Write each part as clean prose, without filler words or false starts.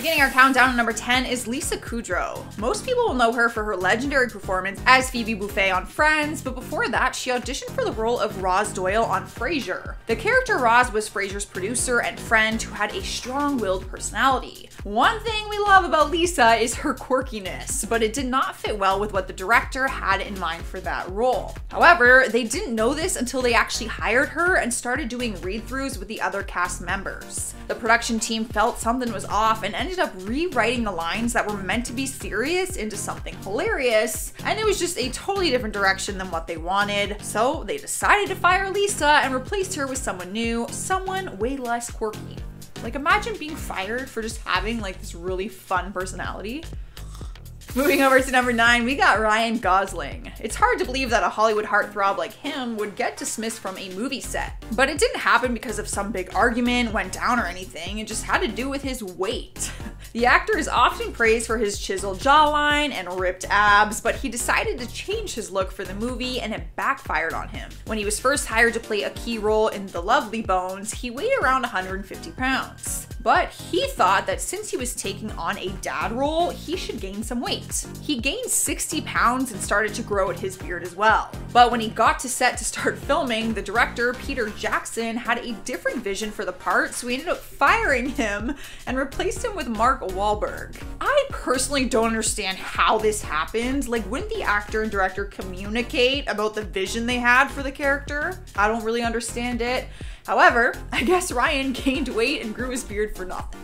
Beginning our countdown at number 10 is Lisa Kudrow. Most people will know her for her legendary performance as Phoebe Buffay on Friends, but before that, she auditioned for the role of Roz Doyle on Frasier. The character Roz was Frasier's producer and friend who had a strong-willed personality. One thing we love about Lisa is her quirkiness, but it did not fit well with what the director had in mind for that role. However, they didn't know this until they actually hired her and started doing read-throughs with the other cast members. The production team felt something was off and ended up rewriting the lines that were meant to be serious into something hilarious, and it was just a totally different direction than what they wanted. So they decided to fire Lisa and replace her with someone new, someone way less quirky. Like, imagine being fired for just having like this really fun personality. Moving over to number 9, we got Ryan Gosling. It's hard to believe that a Hollywood heartthrob like him would get dismissed from a movie set. But it didn't happen because of some big argument went down or anything, it just had to do with his weight. The actor is often praised for his chiseled jawline and ripped abs, but he decided to change his look for the movie and it backfired on him. When he was first hired to play a key role in The Lovely Bones, he weighed around 150 pounds. But he thought that since he was taking on a dad role, he should gain some weight. He gained 60 pounds and started to grow at his beard as well. But when he got to set to start filming, the director, Peter Jackson, had a different vision for the part, so he ended up firing him and replaced him with Mark Wahlberg. I personally don't understand how this happened. Like, wouldn't the actor and director communicate about the vision they had for the character? I don't really understand it. However, I guess Ryan gained weight and grew his beard for nothing.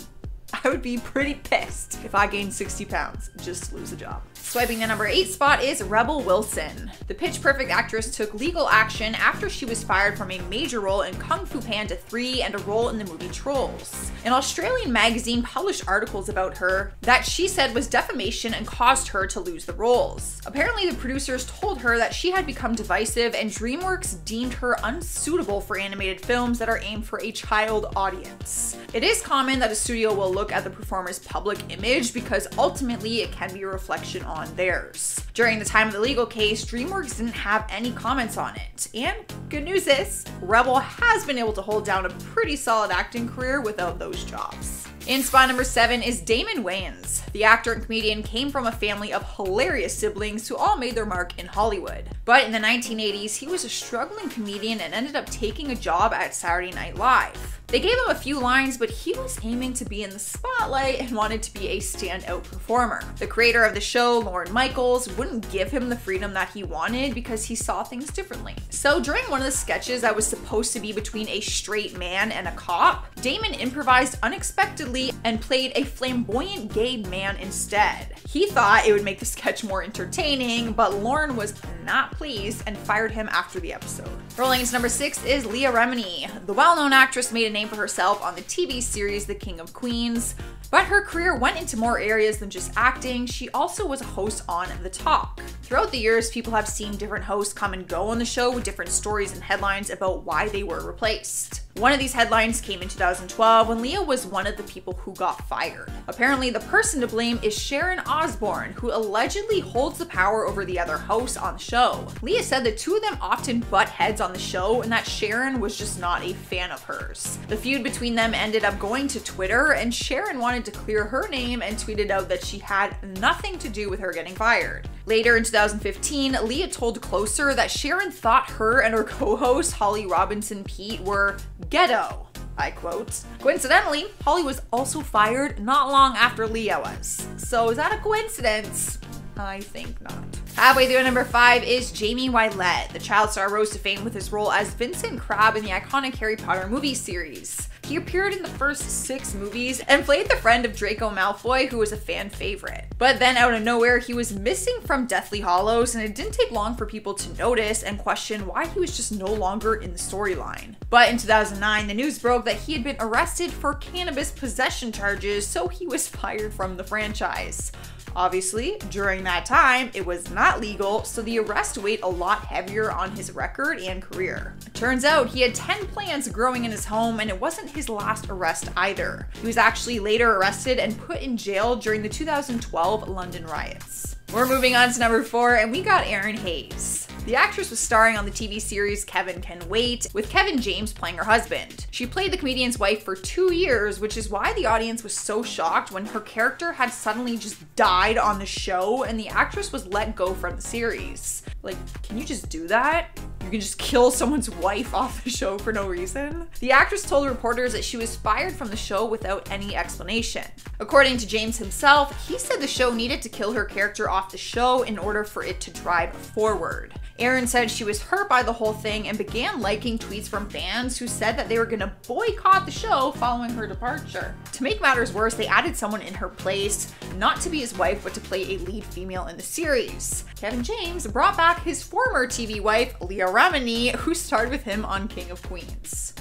I would be pretty pissed if I gained 60 pounds just to lose a job. Swiping the number 8 spot is Rebel Wilson. The Pitch Perfect actress took legal action after she was fired from a major role in Kung Fu Panda 3 and a role in the movie Trolls. An Australian magazine published articles about her that she said was defamation and caused her to lose the roles. Apparently, the producers told her that she had become divisive and DreamWorks deemed her unsuitable for animated films that are aimed for a child audience. It is common that a studio will look at the performer's public image because ultimately it can be a reflection on theirs. During the time of the legal case, DreamWorks didn't have any comments on it. And good news is, Rebel has been able to hold down a pretty solid acting career without those jobs. In spot number 7 is Damon Wayans. The actor and comedian came from a family of hilarious siblings who all made their mark in Hollywood. But in the 1980s, he was a struggling comedian and ended up taking a job at Saturday Night Live. They gave him a few lines, but he was aiming to be in the spotlight and wanted to be a standout performer. The creator of the show, Lorne Michaels, wouldn't give him the freedom that he wanted because he saw things differently. So during one of the sketches that was supposed to be between a straight man and a cop, Damon improvised unexpectedly and played a flamboyant gay man instead. He thought it would make the sketch more entertaining, but Lorne was not pleased and fired him after the episode. Rolling into number 6 is Leah Remini. The well-known actress made a name for herself on the TV series The King of Queens, but her career went into more areas than just acting. She also was a host on The Talk. Throughout the years, people have seen different hosts come and go on the show with different stories and headlines about why they were replaced. One of these headlines came in 2012 when Leah was one of the people who got fired. Apparently, the person to blame is Sharon Osbourne, who allegedly holds the power over the other hosts on the show. Leah said the two of them often butt heads on the show and that Sharon was just not a fan of hers. The feud between them ended up going to Twitter, and Sharon wanted to clear her name and tweeted out that she had nothing to do with her getting fired. Later in 2015, Leah told Closer that Sharon thought her and her co-host Holly Robinson Pete were ghetto. I quote. Coincidentally, Holly was also fired not long after Leah was. So is that a coincidence? I think not. Halfway through number 5 is Jamie Wylett. The child star rose to fame with his role as Vincent Crabbe in the iconic Harry Potter movie series. He appeared in the first 6 movies and played the friend of Draco Malfoy, who was a fan favorite. But then out of nowhere, he was missing from Deathly Hallows, and it didn't take long for people to notice and question why he was just no longer in the storyline. But in 2009, the news broke that he had been arrested for cannabis possession charges, so he was fired from the franchise. Obviously, during that time, it was not legal, so the arrest weighed a lot heavier on his record and career. It turns out he had 10 plants growing in his home, and it wasn't his last arrest either. He was actually later arrested and put in jail during the 2012 London riots. We're moving on to number 4, and we got Aaron Hayes. The actress was starring on the TV series Kevin Can Wait, with Kevin James playing her husband. She played the comedian's wife for 2 years, which is why the audience was so shocked when her character had suddenly just died on the show and the actress was let go from the series. Like, can you just do that? You can just kill someone's wife off the show for no reason? The actress told reporters that she was fired from the show without any explanation. According to James himself, he said the show needed to kill her character off the show in order for it to drive forward. Erin said she was hurt by the whole thing and began liking tweets from fans who said that they were gonna boycott the show following her departure. To make matters worse, they added someone in her place, not to be his wife, but to play a lead female in the series. Kevin James brought back his former TV wife, Leah Remini, who starred with him on King of Queens.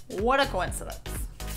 What a coincidence.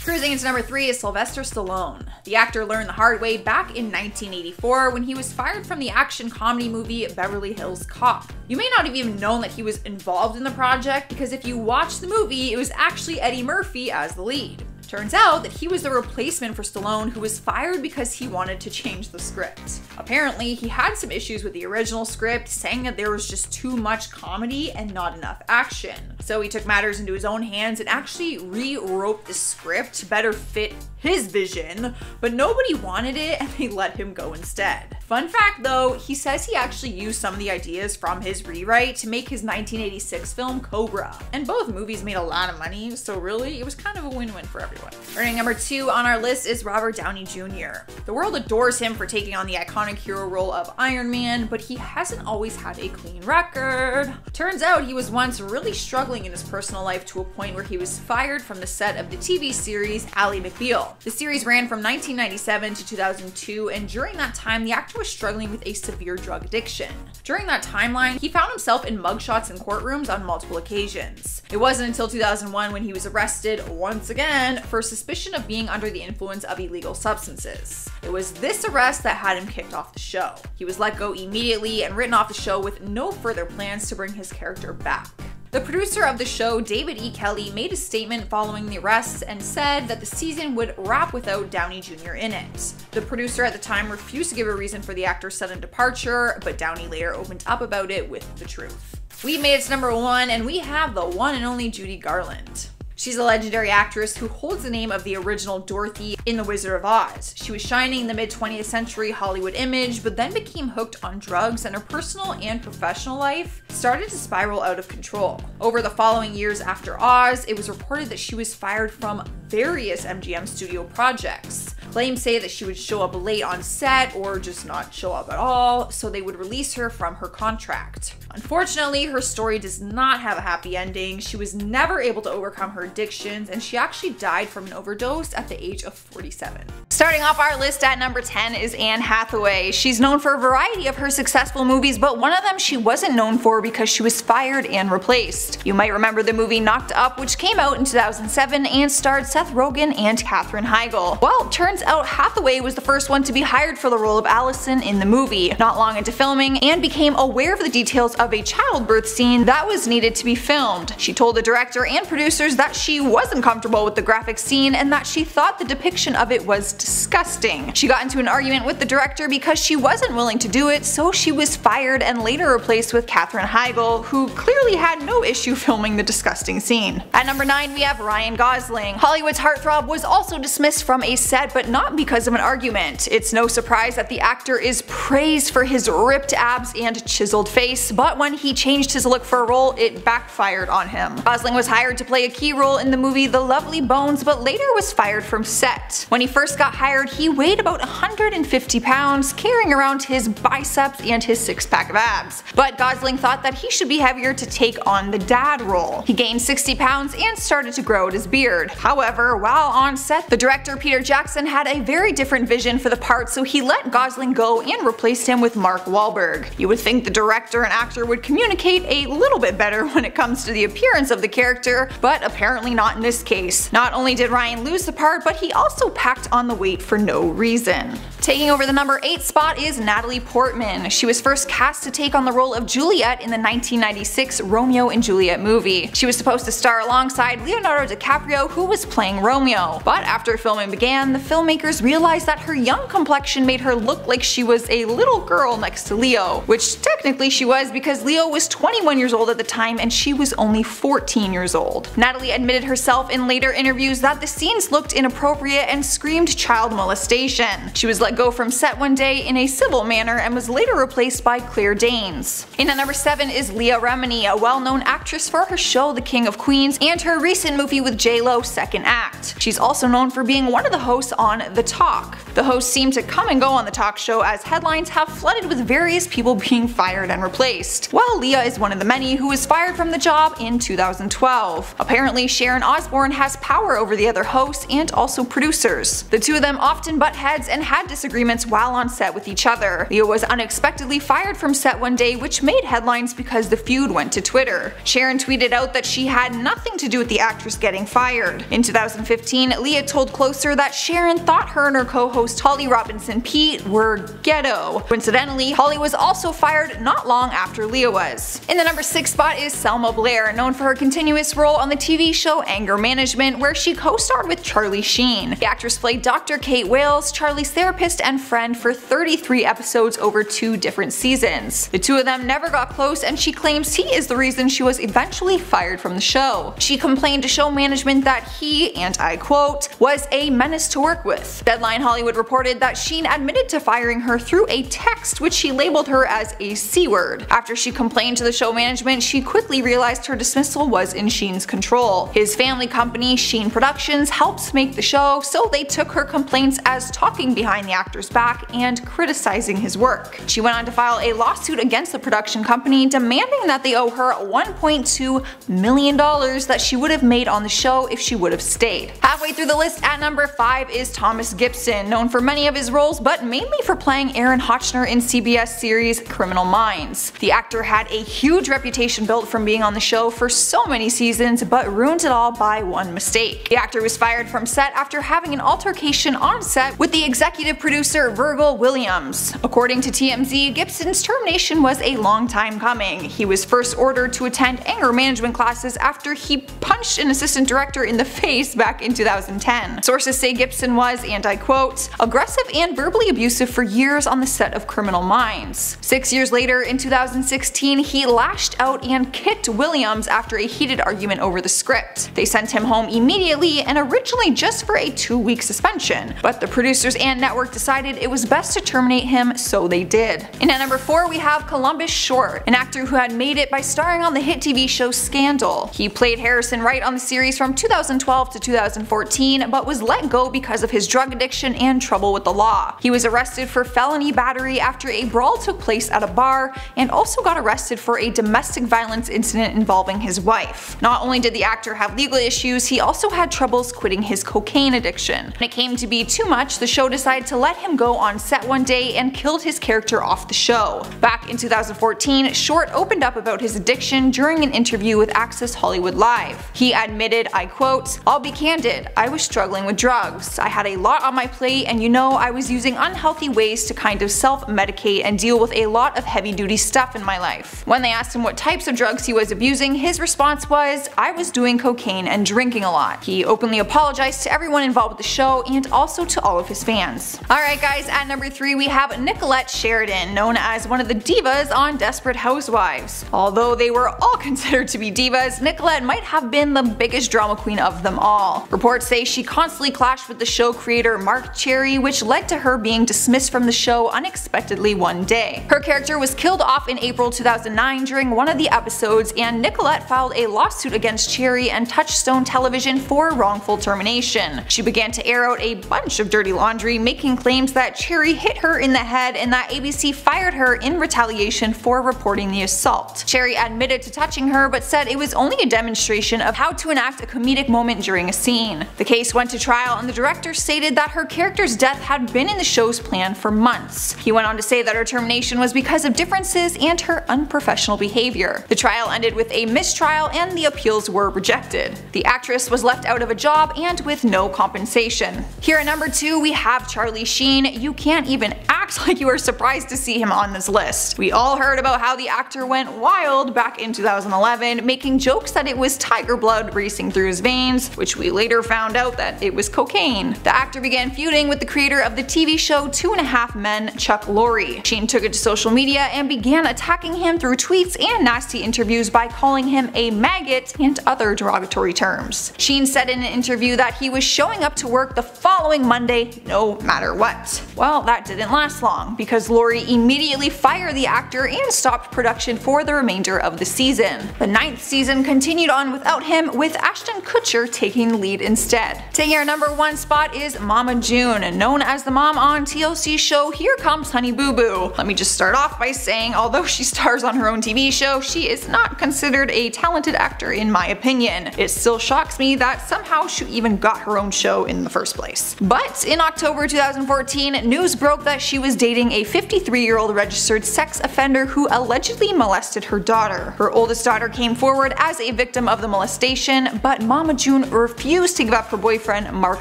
Cruising into number 3 is Sylvester Stallone. The actor learned the hard way back in 1984 when he was fired from the action comedy movie Beverly Hills Cop. You may not have even known that he was involved in the project because if you watch the movie, it was actually Eddie Murphy as the lead. Turns out that he was the replacement for Stallone who was fired because he wanted to change the script. Apparently, he had some issues with the original script, saying that there was just too much comedy and not enough action. So he took matters into his own hands and actually rewrote the script to better fit his vision, but nobody wanted it and they let him go instead. Fun fact though, he says he actually used some of the ideas from his rewrite to make his 1986 film Cobra. And both movies made a lot of money, so really it was kind of a win-win for everyone. Earning number 2 on our list is Robert Downey Jr. The world adores him for taking on the iconic hero role of Iron Man, but he hasn't always had a clean record. Turns out he was once really struggling in his personal life to a point where he was fired from the set of the TV series Ally McBeal. The series ran from 1997 to 2002, and during that time, the actor was struggling with a severe drug addiction. During that timeline, he found himself in mugshots in courtrooms on multiple occasions. It wasn't until 2001 when he was arrested once again for suspicion of being under the influence of illegal substances. It was this arrest that had him kicked off the show. He was let go immediately and written off the show with no further plans to bring his character back. The producer of the show, David E. Kelley, made a statement following the arrests and said that the season would wrap without Downey Jr. in it. The producer at the time refused to give a reason for the actor's sudden departure, but Downey later opened up about it with the truth. We made it to number 1, and we have the one and only Judy Garland. She's a legendary actress who holds the name of the original Dorothy in The Wizard of Oz. She was shining in the mid-20th century Hollywood image, but then became hooked on drugs and her personal and professional life started to spiral out of control. Over the following years after Oz, it was reported that she was fired from various MGM studio projects. Claims say that she would show up late on set or just not show up at all, so they would release her from her contract. Unfortunately, her story does not have a happy ending. She was never able to overcome her addictions, and she actually died from an overdose at the age of 47. Starting off our list at number 10 is Anne Hathaway. She's known for a variety of her successful movies, but one of them she wasn't known for because she was fired and replaced. You might remember the movie Knocked Up, which came out in 2007 and starred Seth Rogen and Katherine Heigl. Well, turns out Hathaway was the first one to be hired for the role of Allison in the movie, not long into filming, and became aware of the details of a childbirth scene that was needed to be filmed. She told the director and producers that she wasn't comfortable with the graphic scene and that she thought the depiction of it was disgusting. She got into an argument with the director because she wasn't willing to do it, so she was fired and later replaced with Katherine Heigl, who clearly had no issue filming the disgusting scene. At number 9 we have Ryan Gosling. Hollywood's heartthrob was also dismissed from a set, but not because of an argument. It's no surprise that the actor is praised for his ripped abs and chiseled face, but when he changed his look for a role, it backfired on him. Gosling was hired to play a key role in the movie The Lovely Bones, but later was fired from set. When he first got hired, he weighed about 150 pounds, carrying around his biceps and his six-pack of abs. But Gosling thought that he should be heavier to take on the dad role. He gained 60 pounds and started to grow out his beard. However, while on set, the director Peter Jackson had a very different vision for the part, so he let Gosling go and replaced him with Mark Wahlberg. You would think the director and actor would communicate a little bit better when it comes to the appearance of the character, but apparently not in this case. Not only did Ryan lose the part, but he also packed on the weight weight for no reason. Taking over the number 8 spot is Natalie Portman. She was first cast to take on the role of Juliet in the 1996 Romeo and Juliet movie. She was supposed to star alongside Leonardo DiCaprio, who was playing Romeo. But after filming began, the filmmakers realized that her young complexion made her look like she was a little girl next to Leo, which technically she was because Leo was 21 years old at the time and she was only 14 years old. Natalie admitted herself in later interviews that the scenes looked inappropriate and screamed child molestation. She was let go from set one day in a civil manner and was later replaced by Claire Danes. In at number 7 is Leah Remini, a well-known actress for her show The King of Queens and her recent movie with J-Lo, Second Act. She's also known for being one of the hosts on The Talk. The hosts seem to come and go on the talk show as headlines have flooded with various people being fired and replaced, while Leah is one of the many who was fired from the job in 2012. Apparently, Sharon Osbourne has power over the other hosts and also producers. The two of them often butt heads and had disagreements while on set with each other. Leah was unexpectedly fired from set one day, which made headlines because the feud went to Twitter. Sharon tweeted out that she had nothing to do with the actress getting fired. In 2015, Leah told Closer that Sharon thought her and her co-host Holly Robinson Peete were ghetto. Coincidentally, Holly was also fired not long after Leah was. In the number 6 spot is Selma Blair, known for her continuous role on the TV show Anger Management, where she co-starred with Charlie Sheen. The actress played Dr. Kate Wales, Charlie's therapist and friend, for 33 episodes over 2 different seasons. The two of them never got close, and she claims he is the reason she was eventually fired from the show. She complained to show management that he, and I quote, was a menace to work with. Deadline Hollywood reported that Sheen admitted to firing her through a text which he labeled her as a C-word. After she complained to the show management, she quickly realized her dismissal was in Sheen's control. His family company, Sheen Productions, helps make the show, so they took her complaints as talking behind the actor's back and criticizing his work. She went on to file a lawsuit against the production company, demanding that they owe her $1.2 million that she would have made on the show if she would have stayed. Halfway through the list at number 5 is Thomas Gibson, known for many of his roles but mainly for playing Aaron Hotchner in CBS series Criminal Minds. The actor had a huge reputation built from being on the show for so many seasons but ruined it all by one mistake. The actor was fired from set after having an altercation on set with the executive producer Virgil Williams. According to TMZ, Gibson's termination was a long time coming. He was first ordered to attend anger management classes after he punched an assistant director in the face back in 2010. Sources say Gibson was, and I quote, aggressive and verbally abusive for years on the set of Criminal Minds. 6 years later, in 2016, he lashed out and kicked Williams after a heated argument over the script. They sent him home immediately and originally just for a 2-week suspension, but the producers and network decided it was best to terminate him, so they did. And at number 4 we have Columbus Short, an actor who had made it by starring on the hit TV show Scandal. He played Harrison Wright on the series from 2012 to 2014 but was let go because of his drug addiction and trouble with the law. He was arrested for felony battery after a brawl took place at a bar and also got arrested for a domestic violence incident involving his wife. Not only did the actor have legal issues, he also had troubles quitting his cocaine addiction. When it came to be too much, the show decided to let him go on set one day and killed his character off the show. Back in 2014, Short opened up about his addiction during an interview with Access Hollywood Live. He admitted, I quote, "I'll be candid, I was struggling with drugs. I had a lot on my plate and you know I was using unhealthy ways to kind of self-medicate and deal with a lot of heavy-duty stuff in my life." When they asked him what types of drugs he was abusing, his response was, "I was doing cocaine and drinking a lot." He openly apologized to everyone involved with the show and also to all of his fans. Alright guys, at number 3 we have Nicolette Sheridan, known as one of the divas on Desperate Housewives. Although they were all considered to be divas, Nicolette might have been the biggest drama queen of them all. Reports say she constantly clashed with the show creator Mark Cherry, which led to her being dismissed from the show unexpectedly one day. Her character was killed off in April 2009 during one of the episodes, and Nicolette filed a lawsuit against Cherry and Touchstone Television for wrongful termination. She began to air out a bunch of dirty laundry, making claims that Cherry hit her in the head and that ABC fired her in retaliation for reporting the assault. Cherry admitted to touching her but said it was only a demonstration of how to enact a comedic moment during a scene. The case went to trial and the director stated that her character's death had been in the show's plan for months. He went on to say that her termination was because of differences and her unprofessional behavior. The trial ended with a mistrial and the appeals were rejected. The actress was left out of a job and with no compensation. Here at number 2 we have Charlie Sheen. You can't even act like you are surprised to see him on this list. We all heard about how the actor went wild back in 2011, making jokes that it was tiger blood racing through his veins, which we later found out that it was cocaine. The actor began feuding with the creator of the TV show 2.5 Men, Chuck Lorre. Sheen took it to social media and began attacking him through tweets and nasty interviews by calling him a maggot and other derogatory terms. Sheen said in an interview that he was showing up to work the following Monday no matter what. Well, that didn't last long, because Lorre immediately fired the actor and stopped production for the remainder of the season. The 9th season continued on without him, with Ashton Kutcher taking the lead instead. Taking our number 1 spot is Mama June, known as the mom on TLC's show Here Comes Honey Boo Boo. Let me just start off by saying, although she stars on her own TV show, she is not considered a talented actor in my opinion. It still shocks me that somehow she even got her own show in the first place. But in October 2014, news broke that she was dating a 53-year-old registered sex offender who allegedly molested her daughter. Her oldest daughter came forward as a victim of the molestation, but Mama June refused to give up her boyfriend Mark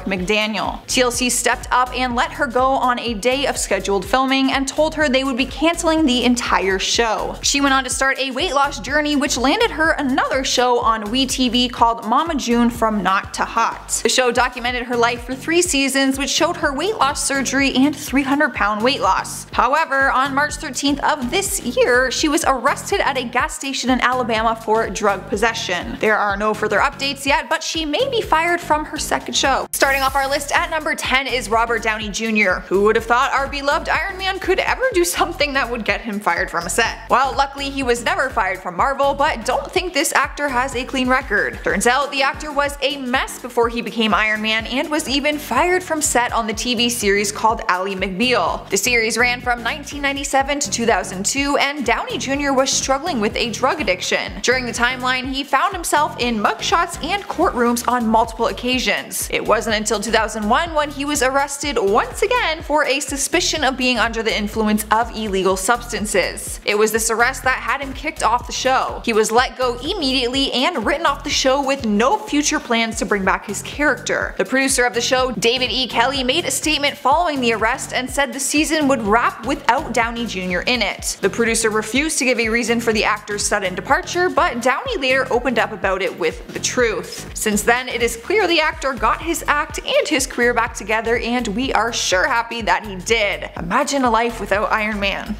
McDaniel. TLC stepped up and let her go on a day of scheduled filming and told her they would be canceling the entire show. She went on to start a weight loss journey, which landed her another show on WeTV called Mama June From Not to Hot. The show documented her life for 3 seasons, which showed her weight loss surgery and 300-pound weight loss. However, on March 13th of this year, she was arrested at a gas station in Alabama for drug possession. There are no further updates yet, but she may be fired from her second show. Starting off our list at number 10 is Robert Downey Jr. Who would have thought our beloved Iron Man could ever do something that would get him fired from a set? Well, luckily he was never fired from Marvel, but don't think this actor has a clean record. Turns out the actor was a mess before he became Iron Man and was even fired from set on the TV series called Ally McBeal. The series ran from 1997 to 2002, and Downey Jr. was struggling with a drug addiction. During the timeline, he found himself in mugshots and courtrooms on multiple occasions. It wasn't until 2001 when he was arrested once again for a suspicion of being under the influence of illegal substances. It was this arrest that had him kicked off the show. He was let go immediately and written off the show with no future plans to bring back his character. The producer of the show, David E. Kelley, made a statement following the arrest and said the season would wrap without Downey Jr. in it. The producer refused to give a reason for the actor's sudden departure, but Downey later opened up about it with the truth. Since then, it is clear the actor got his act and his career back together, and we are sure happy that he did. Imagine a life without Iron Man.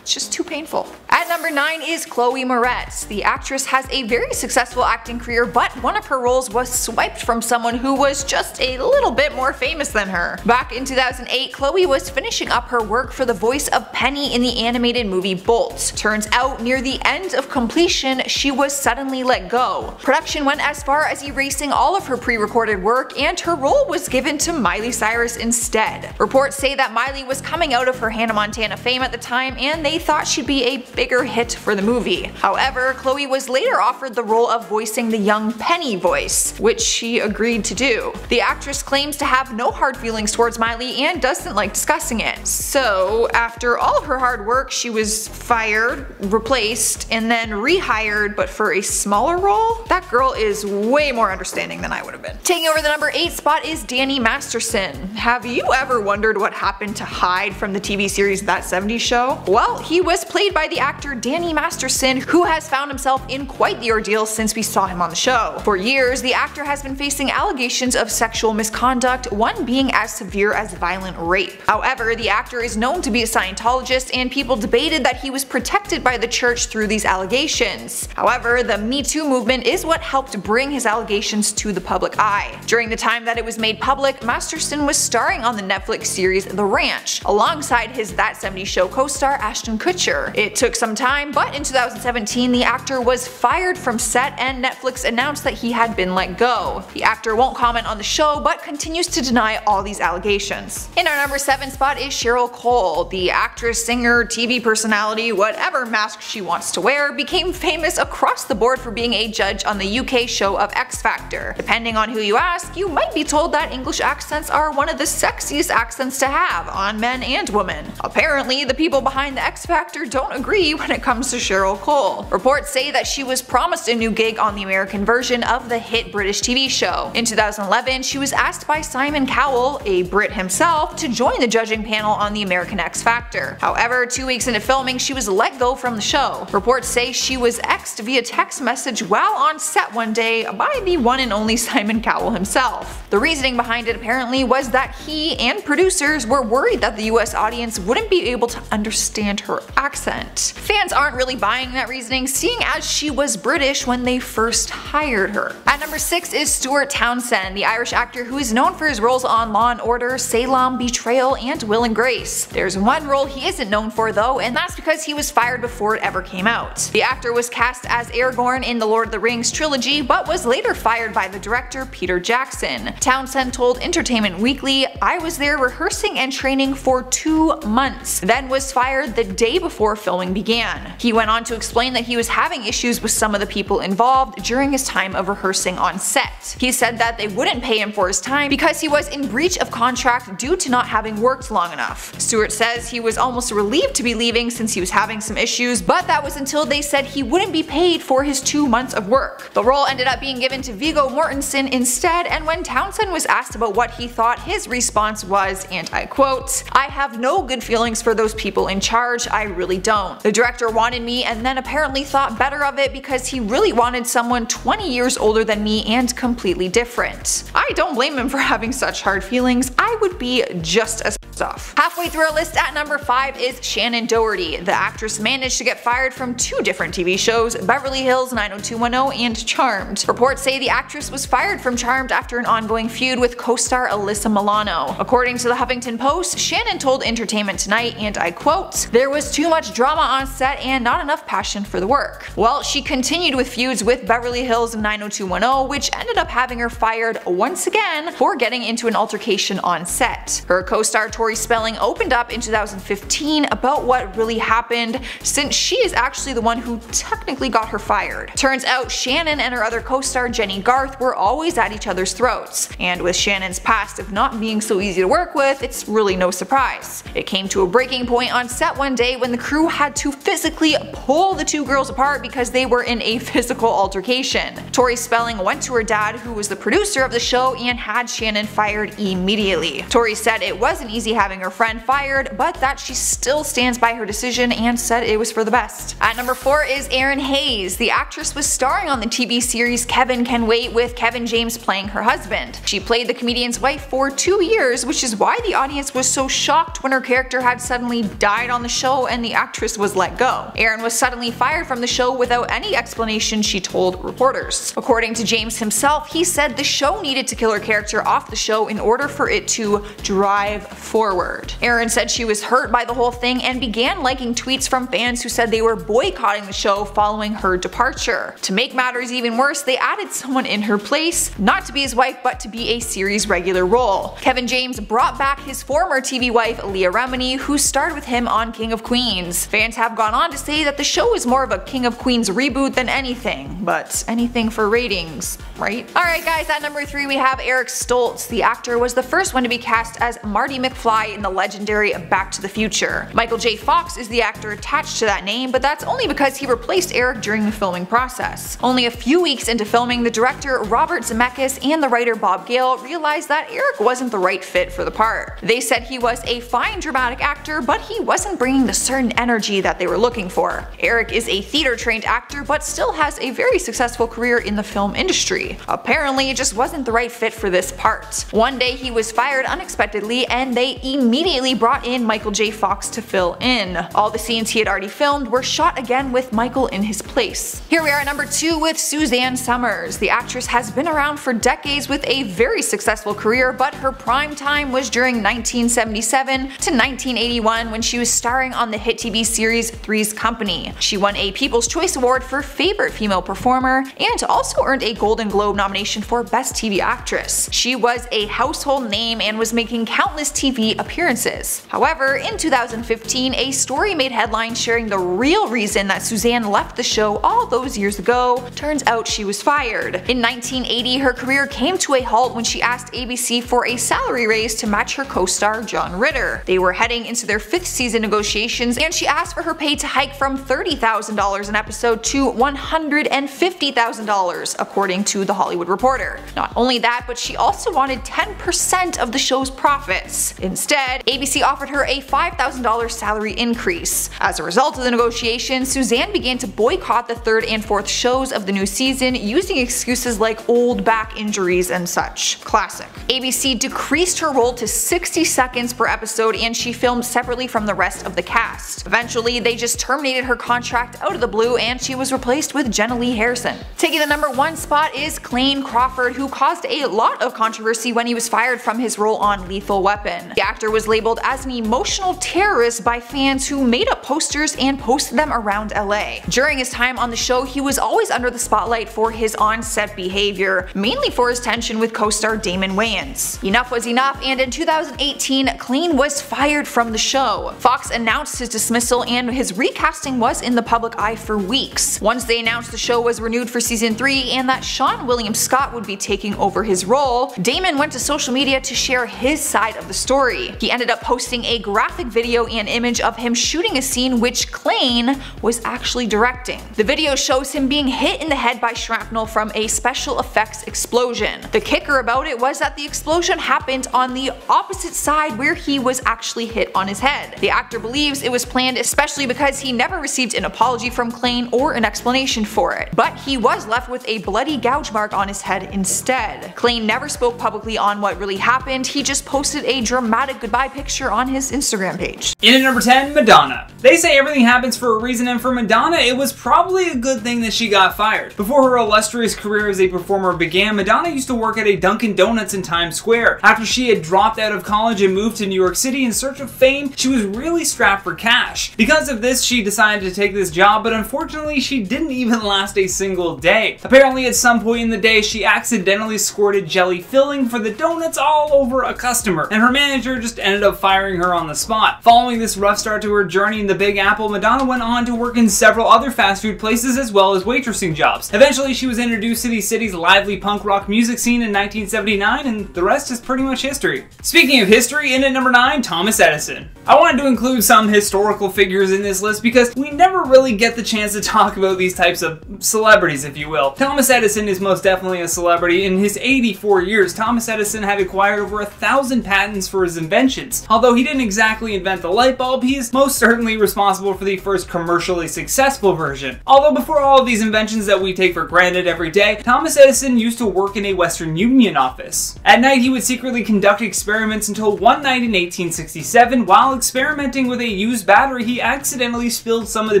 It's just too painful. At number 9 is Chloe Moretz. The actress has a very successful acting career, but one of her roles was swiped from someone who was just a little bit more famous than her. Back in 2008, Chloe was finishing up her work for the voice of Penny in the animated movie Bolt. Turns out, near the end of completion, she was suddenly let go. Production went as far as erasing all of her pre-recorded work, and her role was given to Miley Cyrus instead. Reports say that Miley was coming out of her Hannah Montana fame at the time, and they thought she'd be a bigger hit for the movie. However, Chloe was later offered the role of voicing the young Penny voice, which she agreed to do. The actress claims to have no hard feelings towards Miley and doesn't like discussing it. So, after all of her hard work, she was fired, replaced, and then rehired, but for a smaller role? That girl is way more understanding than I would have been. Taking over the number 8 spot is Danny Masterson. Have you ever wondered what happened to Hyde from the TV series That 70s Show? Well, he was played by the actor Danny Masterson, who has found himself in quite the ordeal since we saw him on the show. For years, the actor has been facing allegations of sexual misconduct, one being as severe as violent rape. However, the actor is known to be a Scientologist, and people debated that he was protected by the church through these allegations. However, the Me Too movement is what helped bring his allegations to the public eye. During the time that it was made public, Masterson was starring on the Netflix series The Ranch, alongside his That 70s Show co-star Ashton Kutcher. It took some time, but in 2017 the actor was fired from set and Netflix announced that he had been let go. The actor won't comment on the show, but continues to deny all these allegations. In our number 7 spot is Cheryl Cole. The actress, singer, TV personality, whatever mask she wants to wear, became famous across the board for being a judge on the UK show of X Factor. Depending on who you ask, you might be told that English accents are one of the sexiest accents to have on men and women. Apparently, the people behind the X Factor don't agree when it comes to Cheryl Cole. Reports say that she was promised a new gig on the American version of the hit British TV show. In 2011, she was asked asked by Simon Cowell, a Brit himself, to join the judging panel on the American X Factor. However, 2 weeks into filming, she was let go from the show. Reports say she was X'd via text message while on set one day by the one and only Simon Cowell himself. The reasoning behind it apparently was that he and producers were worried that the US audience wouldn't be able to understand her accent. Fans aren't really buying that reasoning, seeing as she was British when they first hired her. At number 6 is Stuart Townsend, the Irish actor who is known for his roles on Law & Order, Salem, Betrayal, and Will and Grace. There's one role he isn't known for though, and that's because he was fired before it ever came out. The actor was cast as Aragorn in the Lord of the Rings trilogy, but was later fired by the director Peter Jackson. Townsend told Entertainment Weekly, "I was there rehearsing and training for 2 months, then was fired the day before filming began." He went on to explain that he was having issues with some of the people involved during his time of rehearsing on set. He said that they wouldn't pay him for his time because he was in breach of contract due to not having worked long enough. Stewart says he was almost relieved to be leaving since he was having some issues, but that was until they said he wouldn't be paid for his 2 months of work. The role ended up being given to Viggo Mortensen instead, and when Townsend was asked about what he thought, his response was, and I quote, "I have no good feelings for those people in charge, I really don't. The director wanted me and then apparently thought better of it because he really wanted someone 20 years older than me and completely different. I don't blame him for having such hard feelings, I would be just as off." Halfway through our list at number 5 is Shannon Doherty. The actress managed to get fired from 2 different TV shows, Beverly Hills 90210 and Charmed. Reports say the actress was fired from Charmed after an ongoing feud with co-star Alyssa Milano. According to the Huffington Post, Shannon told Entertainment Tonight, and I quote, "There was too much drama on set and not enough passion for the work." Well, she continued with feuds with Beverly Hills 90210, which ended up having her fired once again for getting into an altercation on set. Her co-star Tori Spelling opened up in 2015 about what really happened, since she is actually the one who technically got her fired. Turns out Shannon and her other co-star Jenny Garth were always at each other's throats, and with Shannon's past of not being so easy to work with, it's really no surprise. It came to a breaking point on set one day when the crew had to physically pull the 2 girls apart because they were in a physical altercation. Tori Spelling went to her dad, who was the producer of the show, and had Shannon fired immediately. Tori said it wasn't easy having her friend fired, but that she still stands by her decision and said it was for the best. At number 4 is Erin Hayes. The actress was starring on the TV series Kevin Can Wait, with Kevin James playing her husband. She played the comedian's wife for 2 years, which is why the audience was so shocked when her character had suddenly died on the show and the actress was let go. Erin was suddenly fired from the show without any explanation, she told reporters. According to James himself, he said the show needed to kill her character off the show in order for it to drive forward. Erin said she was hurt by the whole thing and began liking tweets from fans who said they were boycotting the show following her departure. To make matters even worse, they added someone in her place, not to be his wife but to be a series regular role. Kevin James brought back his former TV wife Leah Remini, who starred with him on King of Queens. Fans have gone on to say that the show is more of a King of Queens reboot than anything, but anything for ratings, right? Alright guys, at number 3 we have Eric Stoltz. The actor was the first one to be cast as Marty McFly in the legendary Back to the Future. Michael J. Fox is the actor attached to that name, but that's only because he replaced Eric during the filming process. Only a few weeks into filming, the director Robert Zemeckis and the writer Bob Gale realized that Eric wasn't the right fit for the part. They said he was a fine dramatic actor, but he wasn't bringing the certain energy that they were looking for. Eric is a theater-trained actor, but still has a very successful career in the film industry. Apparently, it just wasn't the right fit for this part. One day he was fired unexpectedly, and they immediately brought in Michael J. Fox to fill in. All the scenes he had already filmed were shot again with Michael in his place. Here we are at number 2 with Suzanne Summers. The actress has been around for decades with a very successful career, but her prime time was during 1977 to 1981 when she was starring on the hit TV series Three's Company. She won a People's Choice Award for Favorite Female Performer and also earned a Golden Globe nomination for Best TV Actress. She was a household name and was making countless TV appearances. However, in 2015, a story made headlines sharing the real reason that Suzanne left the show all those years ago. Turns out she was fired. In 1980, her career came to a halt when she asked ABC for a salary raise to match her co-star John Ritter. They were heading into their 5th season negotiations, and she asked for her pay to hike from $30,000 an episode to $150,000, according to The Hollywood Reporter. Not only that, but she also wanted 10% of the show's profits. Instead, ABC offered her a $5,000 salary increase. As a result of the negotiations, Suzanne began to boycott the 3rd and 4th shows of the new season, using excuses like old back injuries and such. Classic. ABC decreased her role to 60 seconds per episode, and she filmed separately from the rest of the cast. Eventually, they just terminated her contract out of the blue, and she was replaced with Jenna Lee Harrison. Taking the #1 spot is Clayne Crawford, who caused a lot of controversy when he was fired from his role on Lethal Weapon. The actor was labeled as an emotional terrorist by fans who made up posters and posted them around LA. During his time on the show, he was always under the spotlight for his on-set behavior, mainly for his tension with co-star Damon Wayans. Enough was enough, and in 2018, Clayne was fired from the show. Fox announced his dismissal, and his recasting was in the public eye for weeks. Once they announced the show was renewed for season 3 and that Sean William Scott would be taking over his role, Damon went to social media to share his side of the story. He ended up posting a graphic video and image of him shooting a scene which Clayne was actually directing. The video shows him being hit in the head by shrapnel from a special effects explosion. The kicker about it was that the explosion happened on the opposite side where he was actually hit on his head. The actor believes it was planned especially because he never received an apology from Clayne or an explanation for it, but he was left with a bloody gouge mark on his head instead. Clayne never spoke publicly on what really happened, he just posted a dramatic goodbye picture on his Instagram page. In at number 10, Madonna. They say everything happens for a reason, and for Madonna, it was probably a good thing that she got fired. Before her illustrious career as a performer began, Madonna used to work at a Dunkin' Donuts in Times Square. After she had dropped out of college and moved to New York City in search of fame, she was really strapped for cash. Because of this, she decided to take this job, but unfortunately, she didn't even last a single day. Apparently, at some point in the day, she accidentally squirted jelly filling for the donuts all over a customer, and her manager just ended up firing her on the spot. Following this rough start to her journey in the Big Apple, Madonna went on to work in several other fast food places as well as waitressing jobs. Eventually, she was introduced to the city's lively punk rock music scene in 1979, and the rest is pretty much history. Speaking of history, in at number 9, Thomas Edison. I wanted to include some historical figures in this list because we never really get the chance to talk about these types of celebrities, if you will. Thomas Edison is most definitely a celebrity. In his 84 years, Thomas Edison had acquired over 1,000 patents for his inventions. Although he didn't exactly invent the light bulb, he is most certainly responsible for the first commercially successful version. Although before all of these inventions that we take for granted every day, Thomas Edison used to work in a Western Union office. At night, he would secretly conduct experiments until one night in 1867, while experimenting with a used battery, he accidentally spilled some of the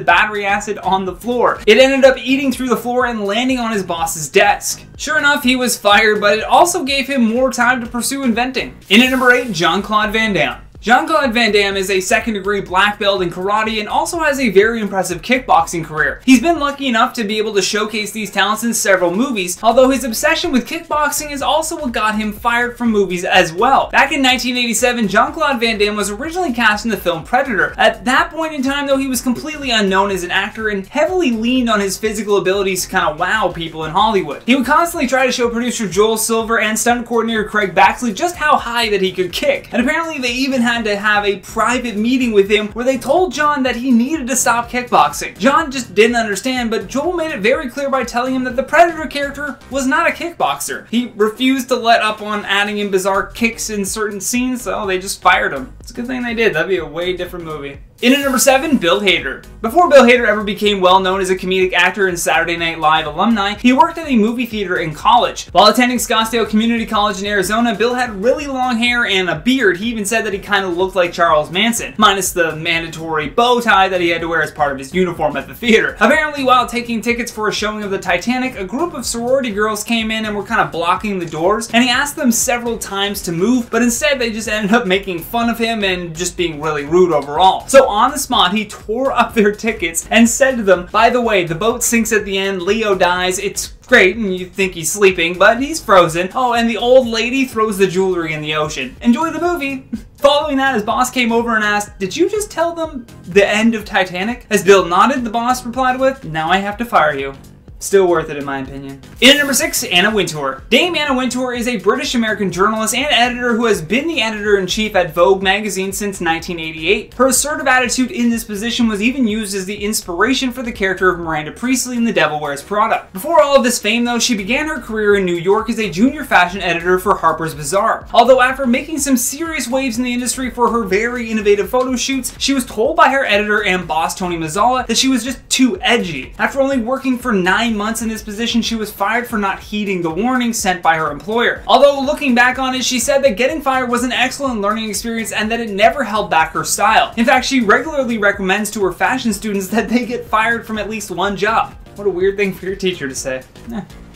battery acid on the floor. It ended up eating through the floor and landing on his boss's desk. Sure enough, he was fired, but it also gave him more time to pursue inventing. In at number 8, Jean-Claude Van Damme. Jean-Claude Van Damme is a second-degree black belt in karate and also has a very impressive kickboxing career. He's been lucky enough to be able to showcase these talents in several movies, although his obsession with kickboxing is also what got him fired from movies as well. Back in 1987, Jean-Claude Van Damme was originally cast in the film Predator. At that point in time, though, he was completely unknown as an actor and heavily leaned on his physical abilities to kind of wow people in Hollywood. He would constantly try to show producer Joel Silver and stunt coordinator Craig Baxley just how high that he could kick, and apparently they even had to have a private meeting with him where they told John that he needed to stop kickboxing. John just didn't understand, but Joel made it very clear by telling him that the Predator character was not a kickboxer. He refused to let up on adding in bizarre kicks in certain scenes, so they just fired him. It's a good thing they did. That'd be a way different movie. In at number 7, Bill Hader. Before Bill Hader ever became well known as a comedic actor and Saturday Night Live alumni, he worked at a movie theater in college. While attending Scottsdale Community College in Arizona, Bill had really long hair and a beard. He even said that he kind of looked like Charles Manson, minus the mandatory bow tie that he had to wear as part of his uniform at the theater. Apparently, while taking tickets for a showing of the Titanic, a group of sorority girls came in and were kind of blocking the doors, and he asked them several times to move, but instead they just ended up making fun of him and just being really rude overall. So on the spot, he tore up their tickets and said to them, "By the way, the boat sinks at the end, Leo dies, it's Great, and you think he's sleeping, but he's frozen. Oh, and the old lady throws the jewelry in the ocean. Enjoy the movie. Following that, his boss came over and asked, "Did you just tell them the end of Titanic?" As Bill nodded, the boss replied with, "Now I have to fire you." Still worth it in my opinion. In at number 6, Anna Wintour. Dame Anna Wintour is a British-American journalist and editor who has been the editor-in-chief at Vogue magazine since 1988. Her assertive attitude in this position was even used as the inspiration for the character of Miranda Priestley in The Devil Wears Prada. Before all of this fame though, she began her career in New York as a junior fashion editor for Harper's Bazaar. Although after making some serious waves in the industry for her very innovative photo shoots, she was told by her editor and boss Tony Mazzala that she was just too edgy. After only working for 9 months in this position, she was fired for not heeding the warning sent by her employer. Although looking back on it, she said that getting fired was an excellent learning experience and that it never held back her style. In fact, she regularly recommends to her fashion students that they get fired from at least one job. What a weird thing for your teacher to say.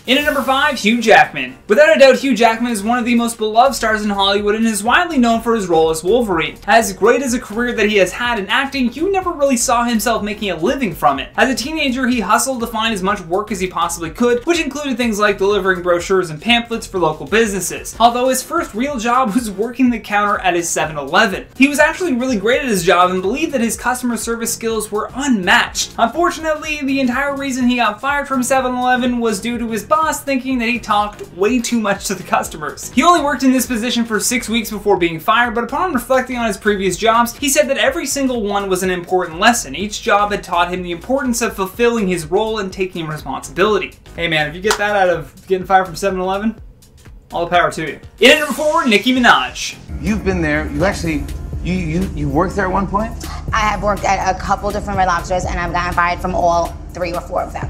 In at number 5, Hugh Jackman. Without a doubt, Hugh Jackman is one of the most beloved stars in Hollywood and is widely known for his role as Wolverine. As great as a career that he has had in acting, Hugh never really saw himself making a living from it. As a teenager, he hustled to find as much work as he possibly could, which included things like delivering brochures and pamphlets for local businesses. Although his first real job was working the counter at his 7-Eleven. He was actually really great at his job and believed that his customer service skills were unmatched. Unfortunately, the entire reason he got fired from 7-Eleven was due to his boss thinking that he talked way too much to the customers. He only worked in this position for 6 weeks before being fired, but upon reflecting on his previous jobs, he said that every single one was an important lesson. Each job had taught him the importance of fulfilling his role and taking responsibility. Hey man, if you get that out of getting fired from 7-Eleven, all the power to you. In at number 4, Nicki Minaj. You've been there, you actually, you worked there at one point? I have worked at a couple different Red Lobsters and I've gotten fired from all 3 or 4 of them.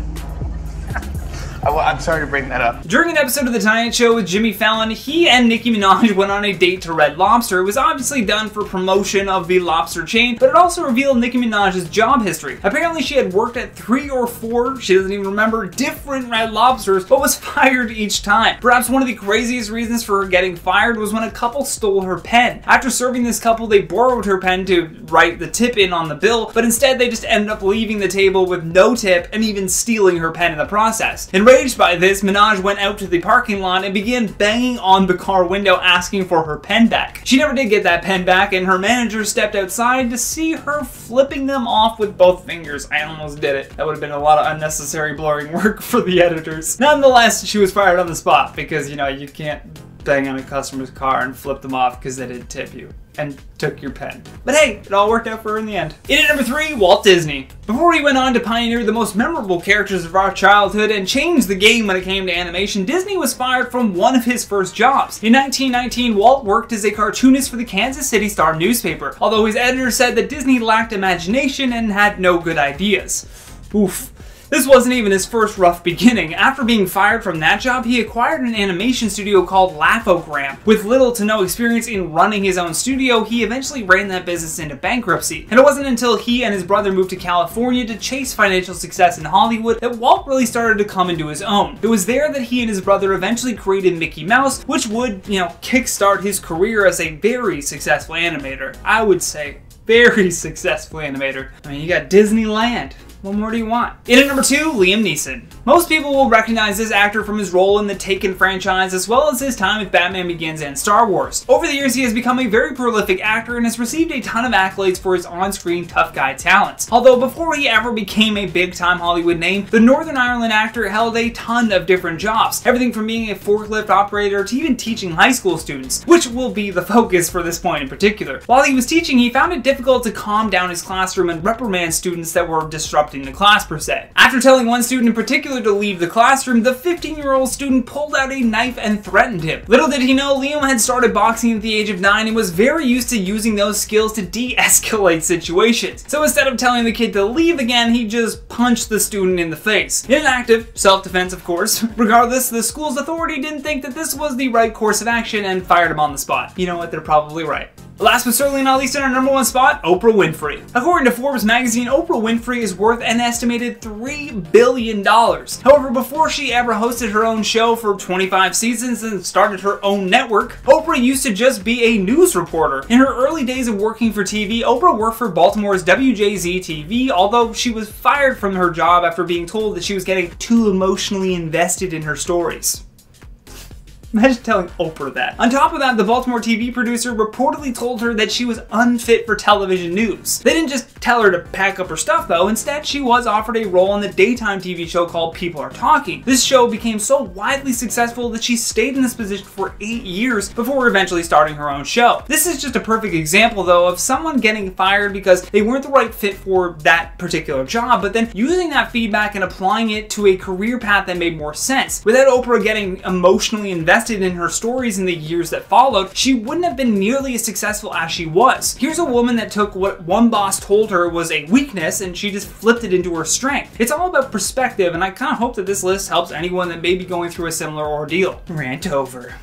I'm sorry to bring that up. During an episode of The Tonight Show with Jimmy Fallon, he and Nicki Minaj went on a date to Red Lobster. It was obviously done for promotion of the lobster chain, but it also revealed Nicki Minaj's job history. Apparently she had worked at 3 or 4, she doesn't even remember, different Red Lobsters, but was fired each time. Perhaps one of the craziest reasons for her getting fired was when a couple stole her pen. After serving this couple, they borrowed her pen to write the tip in on the bill, but instead they just ended up leaving the table with no tip and even stealing her pen in the process. Enraged by this, Minaj went out to the parking lot and began banging on the car window asking for her pen back. She never did get that pen back, and her manager stepped outside to see her flipping them off with both fingers. I almost did it. That would have been a lot of unnecessary blurring work for the editors. Nonetheless, she was fired on the spot because, you know, you can't bang on a customer's car and flip them off because they didn't tip you and took your pen. But hey, it all worked out for her in the end. In at number 3, Walt Disney. Before he went on to pioneer the most memorable characters of our childhood and change the game when it came to animation, Disney was fired from one of his first jobs. In 1919, Walt worked as a cartoonist for the Kansas City Star newspaper, although his editor said that Disney lacked imagination and had no good ideas. Oof. This wasn't even his first rough beginning. After being fired from that job, he acquired an animation studio called Laugh-O-Gram. With little to no experience in running his own studio, he eventually ran that business into bankruptcy. And it wasn't until he and his brother moved to California to chase financial success in Hollywood that Walt really started to come into his own. It was there that he and his brother eventually created Mickey Mouse, which would, kickstart his career as a very successful animator. I would say very successful animator. I mean, you got Disneyland. What more do you want? In at number 2, Liam Neeson. Most people will recognize this actor from his role in the Taken franchise as well as his time with Batman Begins and Star Wars. Over the years, he has become a very prolific actor and has received a ton of accolades for his on-screen tough guy talents. Although before he ever became a big-time Hollywood name, the Northern Ireland actor held a ton of different jobs. Everything from being a forklift operator to even teaching high school students, which will be the focus for this point in particular. While he was teaching, he found it difficult to calm down his classroom and reprimand students that were disrupting the class per se. After telling one student in particular to leave the classroom, the 15-year-old student pulled out a knife and threatened him. Little did he know, Liam had started boxing at the age of 9 and was very used to using those skills to de-escalate situations. So instead of telling the kid to leave again, he just punched the student in the face. In an act of self-defense, of course. Regardless, the school's authority didn't think that this was the right course of action and fired him on the spot. You know what, they're probably right. Last but certainly not least in our number 1 spot, Oprah Winfrey. According to Forbes magazine, Oprah Winfrey is worth an estimated $3 billion. However, before she ever hosted her own show for 25 seasons and started her own network, Oprah used to just be a news reporter. In her early days of working for TV, Oprah worked for Baltimore's WJZ-TV, although she was fired from her job after being told that she was getting too emotionally invested in her stories. Imagine telling Oprah that. On top of that, the Baltimore TV producer reportedly told her that she was unfit for television news. They didn't just tell her to pack up her stuff though, instead she was offered a role on the daytime TV show called People Are Talking. This show became so widely successful that she stayed in this position for 8 years before eventually starting her own show. This is just a perfect example though of someone getting fired because they weren't the right fit for that particular job, but then using that feedback and applying it to a career path that made more sense. Without Oprah getting emotionally invested in her stories in the years that followed, she wouldn't have been nearly as successful as she was. Here's a woman that took what one boss told her was a weakness and she just flipped it into her strength. It's all about perspective, and I kind of hope that this list helps anyone that may be going through a similar ordeal. Rant over.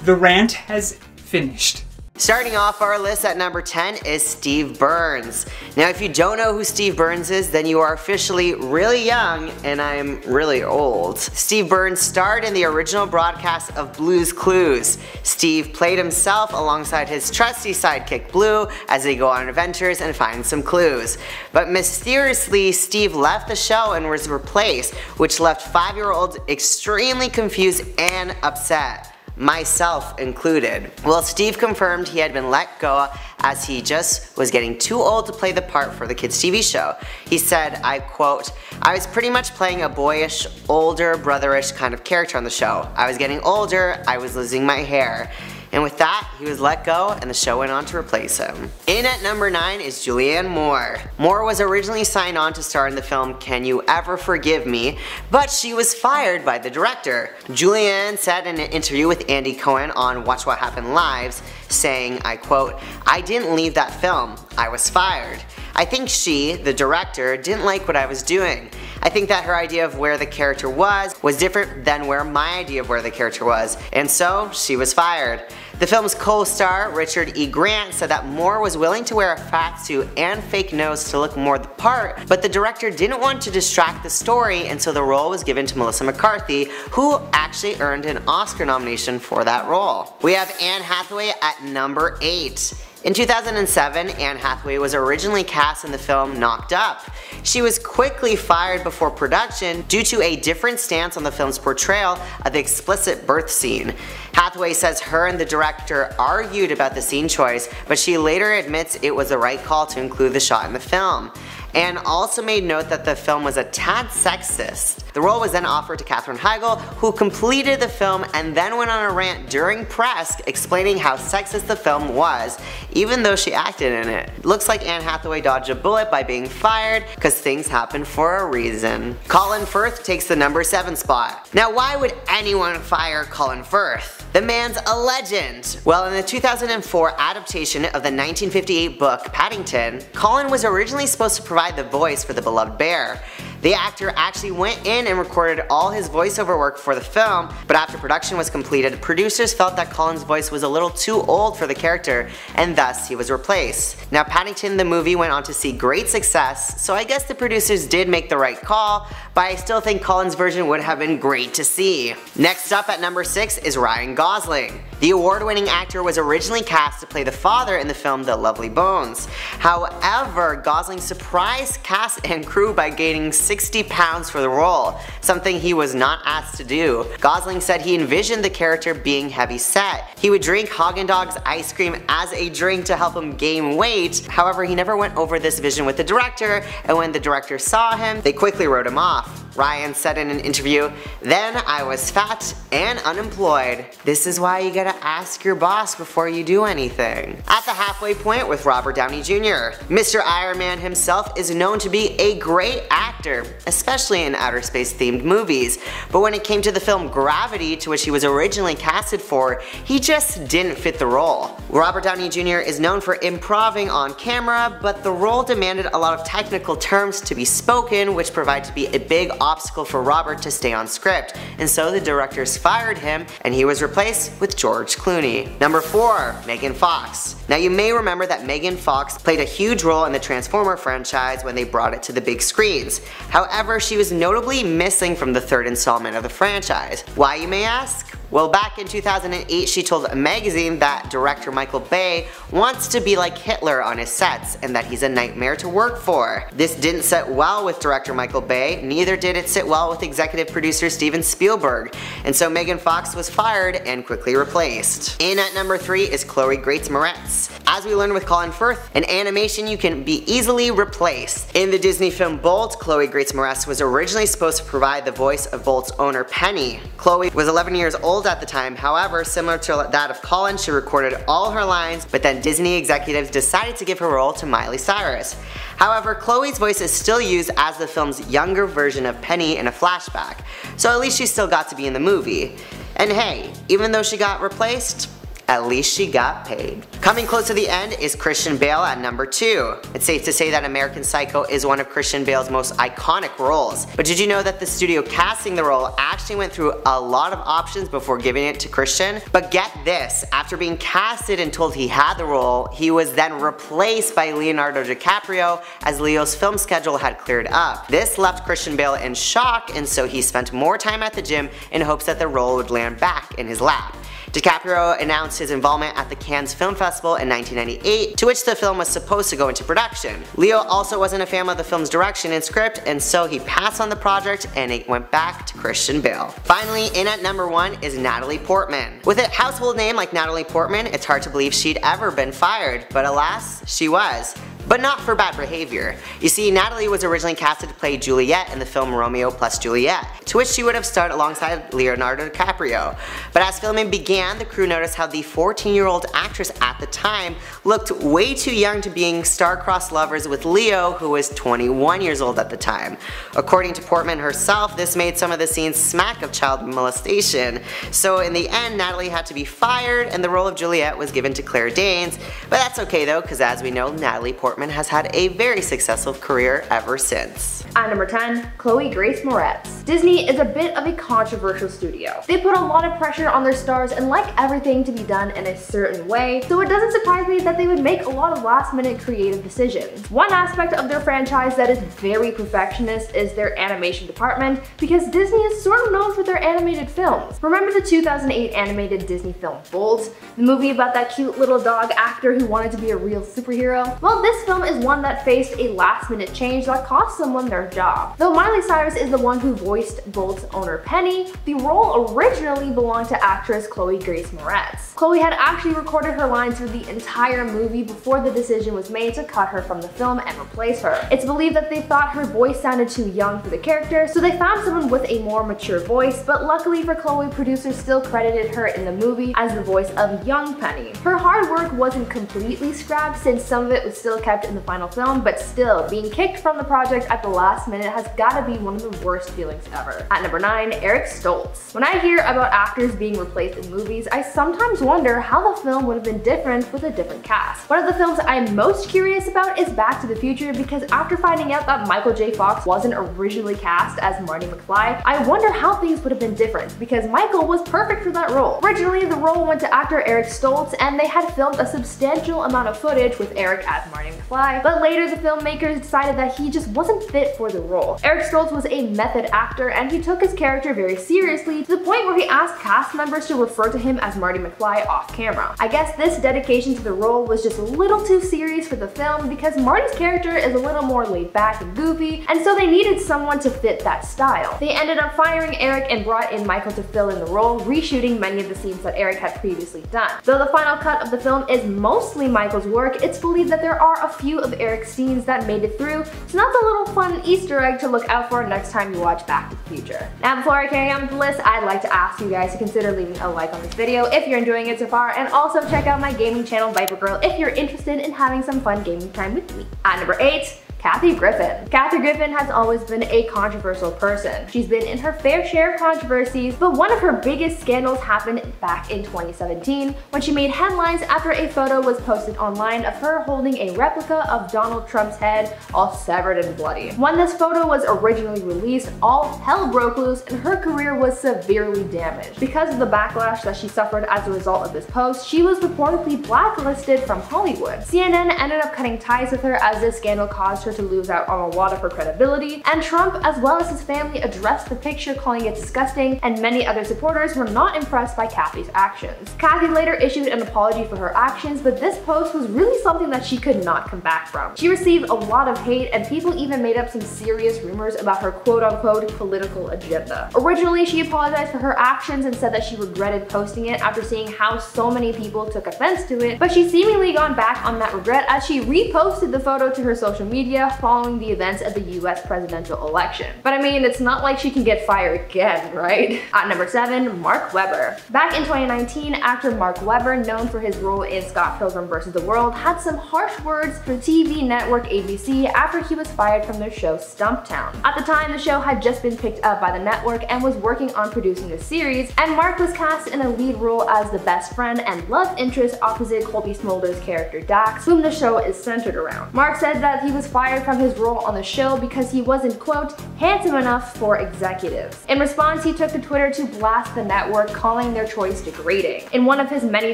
The rant has finished. Starting off our list at number 10 is Steve Burns. Now if you don't know who Steve Burns is, then you are officially really young and I'm really old. Steve Burns starred in the original broadcast of Blue's Clues. Steve played himself alongside his trusty sidekick Blue as they go on adventures and find some clues. But mysteriously, Steve left the show and was replaced, which left 5-year-olds extremely confused and upset. Myself included. Well, Steve confirmed he had been let go as he just was getting too old to play the part for the kids' TV show. He said, I quote, I was pretty much playing a boyish, older, brotherish kind of character on the show. I was getting older, I was losing my hair. And with that, he was let go and the show went on to replace him. In at number 9 is Julianne Moore. Moore was originally signed on to star in the film Can You Ever Forgive Me, but she was fired by the director. Julianne said in an interview with Andy Cohen on Watch What Happened Live, saying, I quote, I didn't leave that film, I was fired. I think she, the director, didn't like what I was doing. I think that her idea of where the character was different than where my idea of where the character was, and so she was fired. The film's co-star, Richard E. Grant, said that Moore was willing to wear a fat suit and fake nose to look more the part, but the director didn't want to distract the story, and so the role was given to Melissa McCarthy, who actually earned an Oscar nomination for that role. We have Anne Hathaway at number 8. In 2007, Anne Hathaway was originally cast in the film Knocked Up. She was quickly fired before production due to a different stance on the film's portrayal of the explicit birth scene. Hathaway says her and the director argued about the scene choice, but she later admits it was the right call to include the shot in the film. Anne also made note that the film was a tad sexist. The role was then offered to Katherine Heigl, who completed the film and then went on a rant during press explaining how sexist the film was, even though she acted in it. Looks like Anne Hathaway dodged a bullet by being fired, because things happen for a reason. Colin Firth takes the number 7 spot. Now why would anyone fire Colin Firth? The man's a legend. Well, in the 2004 adaptation of the 1958 book Paddington, Colin was originally supposed to provide the voice for the beloved bear. The actor actually went in and recorded all his voiceover work for the film, but after production was completed, producers felt that Colin's voice was a little too old for the character, and thus he was replaced. Now Paddington the movie went on to see great success, so I guess the producers did make the right call, but I still think Colin's version would have been great to see. Next up at number 6 is Ryan Gosling. The award-winning actor was originally cast to play the father in the film The Lovely Bones. However, Gosling surprised cast and crew by gaining 60 pounds for the role, something he was not asked to do. Gosling said he envisioned the character being heavy set. He would drink Haagen-Dazs ice cream as a drink to help him gain weight. However, he never went over this vision with the director, and when the director saw him, they quickly wrote him off. Ryan said in an interview, "Then I was fat and unemployed. This is why you gotta ask your boss before you do anything." At the halfway point with Robert Downey Jr. Mr. Iron Man himself is known to be a great actor, especially in outer space themed movies, but when it came to the film Gravity, to which he was originally casted for, he just didn't fit the role. Robert Downey Jr. is known for improving on camera, but the role demanded a lot of technical terms to be spoken, which proved to be a big obstacle for Robert to stay on script, and so the directors fired him and he was replaced with George Clooney. Number 4. Megan Fox. Now you may remember that Megan Fox played a huge role in the Transformer franchise when they brought it to the big screens. However, she was notably missing from the third installment of the franchise. Why, you may ask? Well, back in 2008, she told a magazine that director Michael Bay wants to be like Hitler on his sets and that he's a nightmare to work for. This didn't sit well with director Michael Bay, neither did it sit well with executive producer Steven Spielberg, and so Megan Fox was fired and quickly replaced. In at number 3 is Chloe Grace Moretz. As we learned with Colin Firth, in animation you can be easily replaced. In the Disney film Bolt, Chloe Grace Moretz was originally supposed to provide the voice of Bolt's owner Penny. Chloe was 11 years old at the time, however, similar to that of Colin, she recorded all her lines, but then Disney executives decided to give her role to Miley Cyrus. However, Chloe's voice is still used as the film's younger version of Penny in a flashback, so at least she still got to be in the movie. And hey, even though she got replaced, at least she got paid. Coming close to the end is Christian Bale at number 2. It's safe to say that American Psycho is one of Christian Bale's most iconic roles. But did you know that the studio casting the role actually went through a lot of options before giving it to Christian? But get this, after being casted and told he had the role, he was then replaced by Leonardo DiCaprio as Leo's film schedule had cleared up. This left Christian Bale in shock, and so he spent more time at the gym in hopes that the role would land back in his lap. DiCaprio announced his involvement at the Cannes Film Festival in 1998, to which the film was supposed to go into production. Leo also wasn't a fan of the film's direction and script, and so he passed on the project and it went back to Christian Bale. Finally, in at number 1 is Natalie Portman. With a household name like Natalie Portman, it's hard to believe she'd ever been fired, but alas, she was. But not for bad behavior. You see, Natalie was originally casted to play Juliet in the film Romeo plus Juliet, to which she would have starred alongside Leonardo DiCaprio. But as filming began, the crew noticed how the 14-year-old actress at the time looked way too young to being star-crossed lovers with Leo, who was 21 years old at the time. According to Portman herself, this made some of the scenes smack of child molestation. So in the end, Natalie had to be fired and the role of Juliet was given to Claire Danes. But that's okay though, because as we know, Natalie Portman has had a very successful career ever since. At number 10, Chloe Grace Moretz. Disney is a bit of a controversial studio. They put a lot of pressure on their stars and like everything to be done in a certain way, so it doesn't surprise me that they would make a lot of last-minute creative decisions. One aspect of their franchise that is very perfectionist is their animation department, because Disney is sort of known for their animated films. Remember the 2008 animated Disney film Bolt, the movie about that cute little dog actor who wanted to be a real superhero? Well, this film is one that faced a last-minute change that cost someone their job. Though Miley Cyrus is the one who voiced Bolt's owner Penny, the role originally belonged to actress Chloe Grace Moretz. Chloe had actually recorded her lines for the entire movie before the decision was made to cut her from the film and replace her. It's believed that they thought her voice sounded too young for the character, so they found someone with a more mature voice, but luckily for Chloe, producers still credited her in the movie as the voice of young Penny. Her hard work wasn't completely scrapped since some of it was still kept in the final film, but still, being kicked from the project at the last minute has gotta be one of the worst feelings ever. At number 9, Eric Stoltz. When I hear about actors being replaced in movies, I sometimes wonder how the film would have been different with a different cast. One of the films I'm most curious about is Back to the Future, because after finding out that Michael J. Fox wasn't originally cast as Marty McFly, I wonder how things would have been different, because Michael was perfect for that role. Originally, the role went to actor Eric Stoltz, and they had filmed a substantial amount of footage with Eric as Marty McFly, but later the filmmakers decided that he just wasn't fit for the role. Eric Stoltz was a method actor, and he took his character very seriously to the point where he asked cast members to refer to him as Marty McFly off camera. I guess this dedication to the role was just a little too serious for the film, because Marty's character is a little more laid back and goofy, and so they needed someone to fit that style. They ended up firing Eric and brought in Michael to fill in the role, reshooting many of the scenes that Eric had previously done. Though the final cut of the film is mostly Michael's work, it's believed that there are a few of Eric's scenes that made it through, so that's a little fun Easter egg to look out for next time you watch Back to the Future. Now before I carry on with the list, I'd like to ask you guys to consider leaving a like on this video if you're enjoying it so far, and also check out my gaming channel Viper Girl if you're interested in having some fun gaming time with me. At number 8, Kathy Griffin. Kathy Griffin has always been a controversial person. She's been in her fair share of controversies, but one of her biggest scandals happened back in 2017 when she made headlines after a photo was posted online of her holding a replica of Donald Trump's head, all severed and bloody. When this photo was originally released, all hell broke loose and her career was severely damaged. Because of the backlash that she suffered as a result of this post, she was reportedly blacklisted from Hollywood. CNN ended up cutting ties with her as this scandal caused her to lose out on a lot of her credibility, and Trump as well as his family addressed the picture, calling it disgusting, and many other supporters were not impressed by Kathy's actions. Kathy later issued an apology for her actions, but this post was really something that she could not come back from. She received a lot of hate, and people even made up some serious rumors about her quote-unquote political agenda. Originally, she apologized for her actions and said that she regretted posting it after seeing how so many people took offense to it, but she's seemingly gone back on that regret as she reposted the photo to her social media following the events of the US presidential election. But I mean, it's not like she can get fired again, right? At number 7, Mark Webber. Back in 2019, actor Mark Webber, known for his role in Scott Pilgrim vs. the World, had some harsh words for TV network ABC after he was fired from their show Stumptown. At the time, the show had just been picked up by the network and was working on producing the series, and Mark was cast in a lead role as the best friend and love interest opposite Colby Smolder's character Dax, whom the show is centered around. Mark said that he was fired from his role on the show because he wasn't, quote, handsome enough for executives. In response, he took to Twitter to blast the network, calling their choice degrading. In one of his many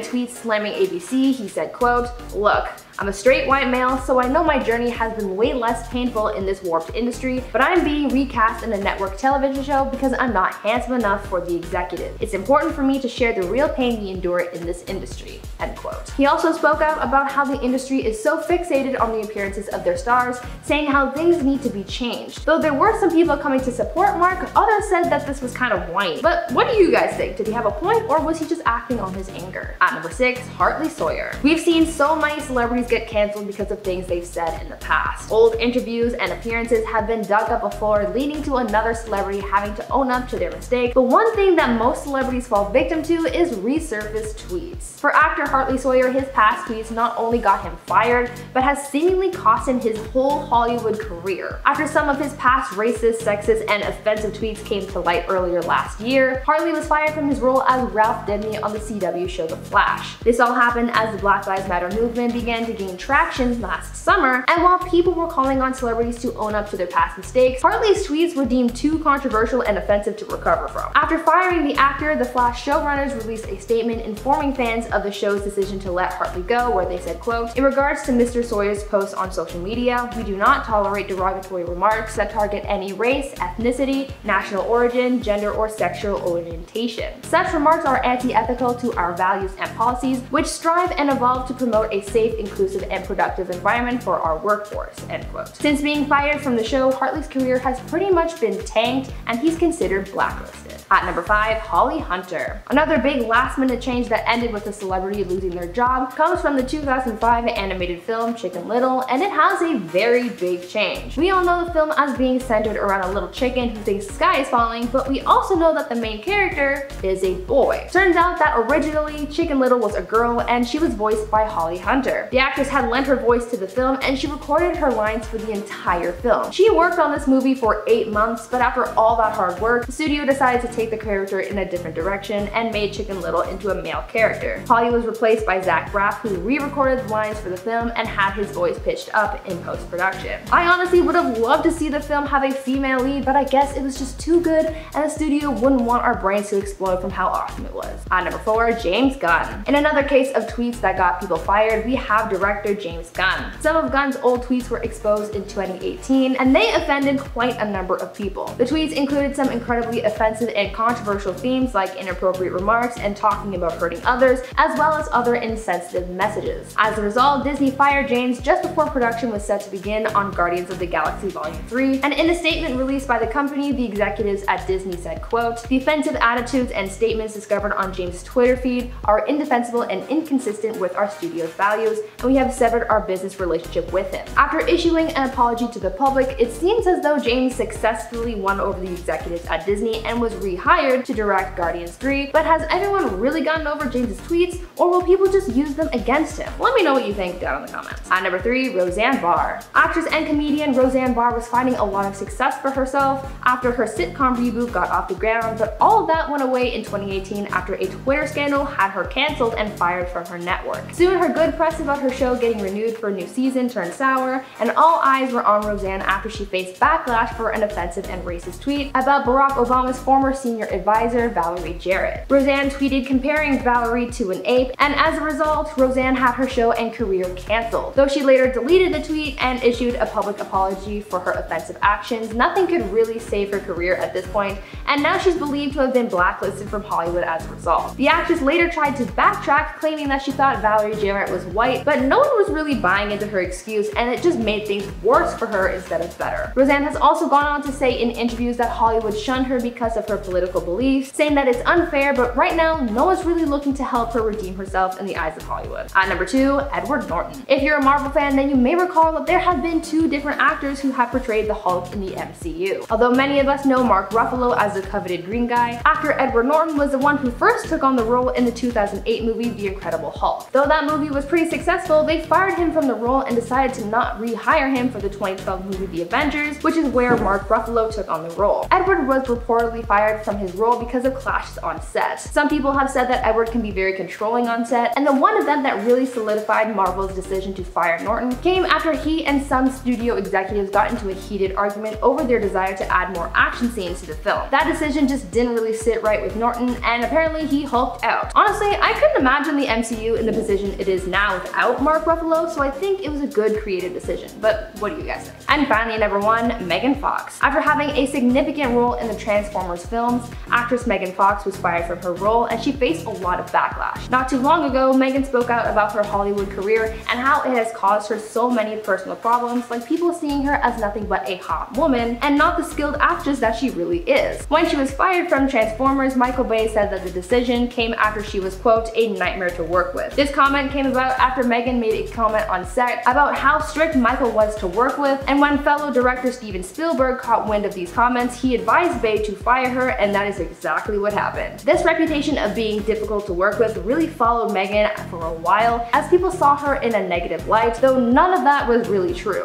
tweets slamming ABC, he said, quote, "Look, I'm a straight white male, so I know my journey has been way less painful in this warped industry, but I'm being recast in a network television show because I'm not handsome enough for the executive. It's important for me to share the real pain we endure in this industry," end quote. He also spoke out about how the industry is so fixated on the appearances of their stars, saying how things need to be changed. Though there were some people coming to support Mark, others said that this was kind of whiny. But what do you guys think? Did he have a point, or was he just acting on his anger? At number 6, Hartley Sawyer. We've seen so many celebrities get canceled because of things they've said in the past. Old interviews and appearances have been dug up before, leading to another celebrity having to own up to their mistake. But one thing that most celebrities fall victim to is resurfaced tweets. For actor Hartley Sawyer, his past tweets not only got him fired, but has seemingly cost him his whole Hollywood career. After some of his past racist, sexist, and offensive tweets came to light earlier last year, Hartley was fired from his role as Ralph Dibny on the CW show The Flash. This all happened as the Black Lives Matter movement began to gain traction last summer, and while people were calling on celebrities to own up to their past mistakes, Hartley's tweets were deemed too controversial and offensive to recover from. After firing the actor, the Flash showrunners released a statement informing fans of the show's decision to let Hartley go, where they said, quote, "In regards to Mr. Sawyer's posts on social media, we do not tolerate derogatory remarks that target any race, ethnicity, national origin, gender, or sexual orientation. Such remarks are anti-ethical to our values and policies, which strive and evolve to promote a safe, inclusive, and productive environment for our workforce," end quote. Since being fired from the show, Hartley's career has pretty much been tanked, and he's considered blacklisted. At number 5, Holly Hunter. Another big last-minute change that ended with a celebrity losing their job comes from the 2005 animated film Chicken Little, and it has a very big change. We all know the film as being centered around a little chicken who thinks the sky is falling, but we also know that the main character is a boy. Turns out that originally Chicken Little was a girl, and she was voiced by Holly Hunter. The actress had lent her voice to the film, and she recorded her lines for the entire film. She worked on this movie for 8 months, but after all that hard work, the studio decided to take the character in a different direction and made Chicken Little into a male character. Holly was replaced by Zach Braff, who re-recorded the lines for the film and had his voice pitched up in post-production. I honestly would have loved to see the film have a female lead, but I guess it was just too good, and the studio wouldn't want our brains to explode from how awesome it was. At number 4, James Gunn. In another case of tweets that got people fired, we have director James Gunn. Some of Gunn's old tweets were exposed in 2018, and they offended quite a number of people. The tweets included some incredibly offensive and controversial themes like inappropriate remarks and talking about hurting others, as well as other insensitive messages. As a result, Disney fired James just before production was set to begin on Guardians of the Galaxy Volume 3, and in a statement released by the company, the executives at Disney said, quote, "The offensive attitudes and statements discovered on James' Twitter feed are indefensible and inconsistent with our studio's values, and we we have severed our business relationship with him. After issuing an apology to the public, it seems as though James successfully won over the executives at Disney and was rehired to direct Guardians 3, but has everyone really gotten over James's tweets, or will people just use them against him? Let me know what you think down in the comments. At number 3, Roseanne Barr. Actress and comedian Roseanne Barr was finding a lot of success for herself after her sitcom reboot got off the ground, but all of that went away in 2018 after a Twitter scandal had her cancelled and fired from her network. Soon her good press about her show getting renewed for a new season turned sour, and all eyes were on Roseanne after she faced backlash for an offensive and racist tweet about Barack Obama's former senior advisor, Valerie Jarrett. Roseanne tweeted comparing Valerie to an ape, and as a result, Roseanne had her show and career cancelled. Though she later deleted the tweet and issued a public apology for her offensive actions, nothing could really save her career at this point, and now she's believed to have been blacklisted from Hollywood as a result. The actress later tried to backtrack, claiming that she thought Valerie Jarrett was white, but no one was really buying into her excuse, and it just made things worse for her instead of better. Roseanne has also gone on to say in interviews that Hollywood shunned her because of her political beliefs, saying that it's unfair, but right now, no one's really looking to help her redeem herself in the eyes of Hollywood. At number 2, Edward Norton. If you're a Marvel fan, then you may recall that there have been 2 different actors who have portrayed the Hulk in the MCU. Although many of us know Mark Ruffalo as the coveted green guy, actor Edward Norton was the one who first took on the role in the 2008 movie The Incredible Hulk. Though that movie was pretty successful, they fired him from the role and decided to not rehire him for the 2012 movie The Avengers, which is where Mark Ruffalo took on the role. Edward was reportedly fired from his role because of clashes on set. Some people have said that Edward can be very controlling on set, and the one event that really solidified Marvel's decision to fire Norton came after he and some studio executives got into a heated argument over their desire to add more action scenes to the film. That decision just didn't really sit right with Norton, and apparently he hulked out. Honestly, I couldn't imagine the MCU in the position it is now without Mark Ruffalo, so I think it was a good creative decision, but what do you guys think? And finally, number 1, Megan Fox. After having a significant role in the Transformers films, actress Megan Fox was fired from her role and she faced a lot of backlash. Not too long ago, Megan spoke out about her Hollywood career and how it has caused her so many personal problems, like people seeing her as nothing but a hot woman and not the skilled actress that she really is. When she was fired from Transformers, Michael Bay said that the decision came after she was, quote, a nightmare to work with. This comment came about after Megan made a comment on set about how strict Michael was to work with, and when fellow director Steven Spielberg caught wind of these comments, he advised Bay to fire her, and that is exactly what happened. This reputation of being difficult to work with really followed Megan for a while, as people saw her in a negative light, though none of that was really true.